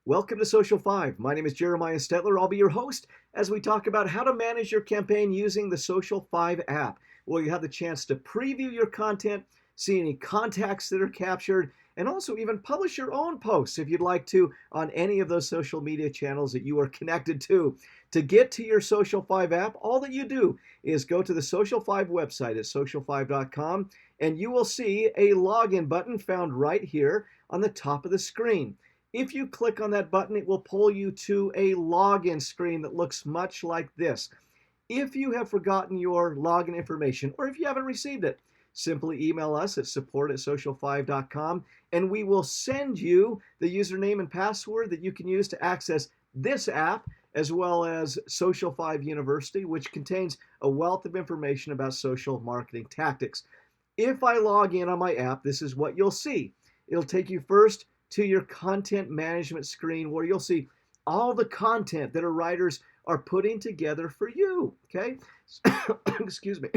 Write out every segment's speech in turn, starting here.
Welcome to Social 5. My name is Jeremiah Stetler. I'll be your host as we talk about how to manage your campaign using the Social 5 app, where you have the chance to preview your content, see any contacts that are captured, and also even publish your own posts if you'd like to on any of those social media channels that you are connected to. To get to your Social 5 app, all that you do is go to the Social 5 website at social5.com, and you will see a login button found right here on the top of the screen. If you click on that button, it will pull you to a login screen that looks much like this. If you have forgotten your login information, or if you haven't received it, simply email us at support@social5.com, and we will send you the username and password that you can use to access this app, as well as Social 5 University, which contains a wealth of information about social marketing tactics. If I log in on my app, this is what you'll see. It'll take you first to your content management screen, where you'll see all the content that our writers are putting together for you, okay? Excuse me.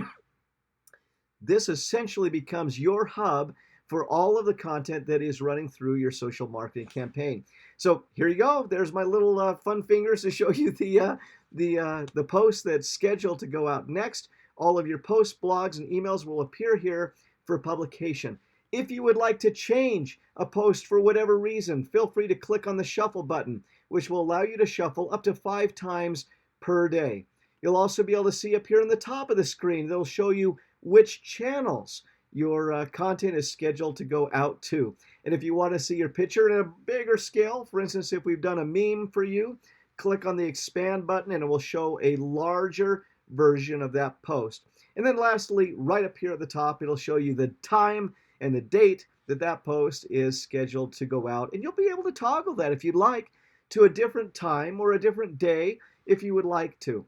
This essentially becomes your hub for all of the content that is running through your social marketing campaign. So here you go. There's my little fun fingers to show you the post that's scheduled to go out next. All of your posts, blogs, and emails will appear here for publication. If you would like to change a post for whatever reason, feel free to click on the shuffle button, which will allow you to shuffle up to 5 times per day. You'll also be able to see up here on the top of the screen, that'll show you which channels your content is scheduled to go out to. And if you want to see your picture in a bigger scale, for instance, if we've done a meme for you, click on the expand button and it will show a larger version of that post. And then lastly, right up here at the top, it'll show you the time and the date that that post is scheduled to go out. And you'll be able to toggle that if you'd like to a different time or a different day if you would like to.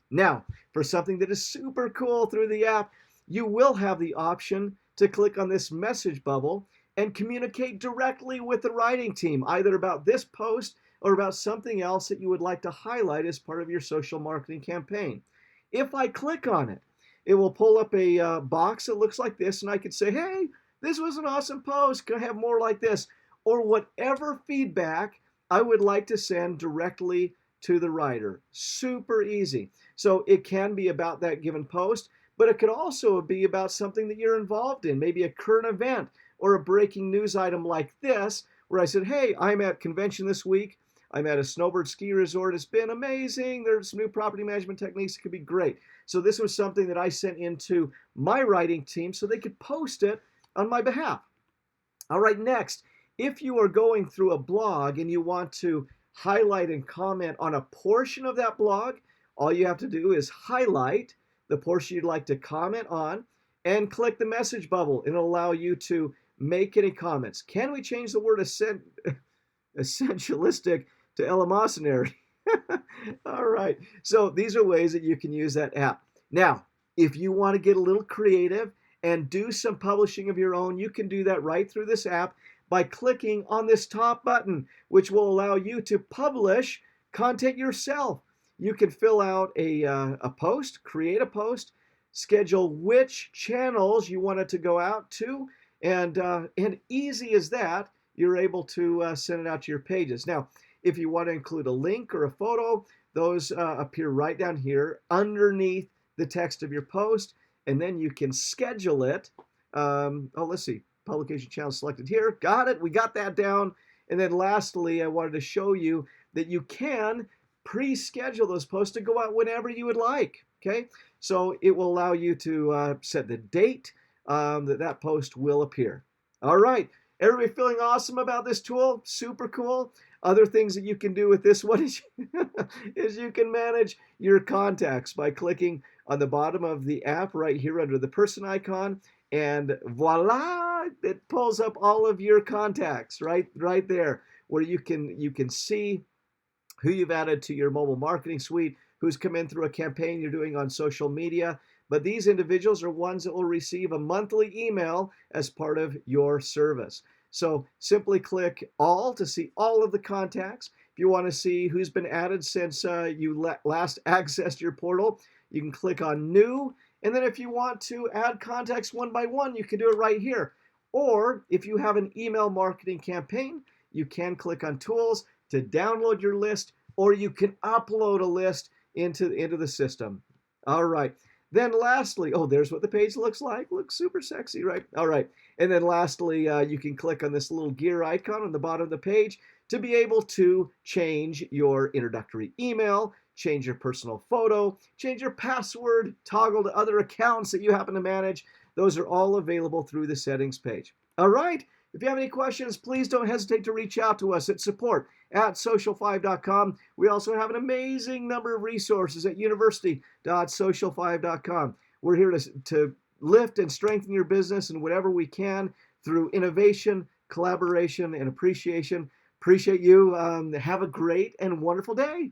Now, for something that is super cool through the app, you will have the option to click on this message bubble and communicate directly with the writing team, either about this post or about something else that you would like to highlight as part of your social marketing campaign. If I click on it, it will pull up a box that looks like this, and I could say, hey, this was an awesome post. Can I have more like this? Or whatever feedback I would like to send directly to the writer. Super easy. So it can be about that given post, but it could also be about something that you're involved in, maybe a current event or a breaking news item like this, where I said, hey, I'm at convention this week. I'm at a snowbird ski resort. It's been amazing. There's some new property management techniques. It could be great. So this was something that I sent into my writing team so they could post it on my behalf. All right, next, if you are going through a blog and you want to highlight and comment on a portion of that blog, all you have to do is highlight the portion you'd like to comment on and click the message bubble. It'll allow you to make any comments. Can we change the word essentialistic to eleemosynary? All right, so these are ways that you can use that app. Now, if you want to get a little creative and do some publishing of your own, you can do that right through this app by clicking on this top button, which will allow you to publish content yourself. You can fill out a post, create a post, schedule which channels you want it to go out to, and easy as that, you're able to send it out to your pages. Now, if you want to include a link or a photo, those appear right down here underneath the text of your post, and then you can schedule it. Let's see, publication channel selected here. Got it, we got that down. And then lastly, I wanted to show you that you can pre-schedule those posts to go out whenever you would like, okay? So it will allow you to set the date that post will appear. All right, everybody feeling awesome about this tool? Super cool. Other things that you can do with this one is you can manage your contacts by clicking on the bottom of the app right here under the person icon, and voila, it pulls up all of your contacts right there, where you can see who you've added to your mobile marketing suite, who's come in through a campaign you're doing on social media. But these individuals are ones that will receive a monthly email as part of your service. So simply click all to see all of the contacts. If you want to see who's been added since you last accessed your portal, you can click on new. And then if you want to add contacts one by one, you can do it right here. Or if you have an email marketing campaign, you can click on tools, to download your list, or you can upload a list into the system. All right. Then lastly, oh, there's what the page looks like. Looks super sexy, right? All right. And then lastly, you can click on this little gear icon on the bottom of the page to be able to change your introductory email, change your personal photo, change your password, toggle to other accounts that you happen to manage. Those are all available through the settings page. All right. If you have any questions, please don't hesitate to reach out to us at support@social5.com. We also have an amazing number of resources at university.social5.com. We're here to lift and strengthen your business in whatever we can through innovation, collaboration, and appreciation. Appreciate you. Have a great and wonderful day.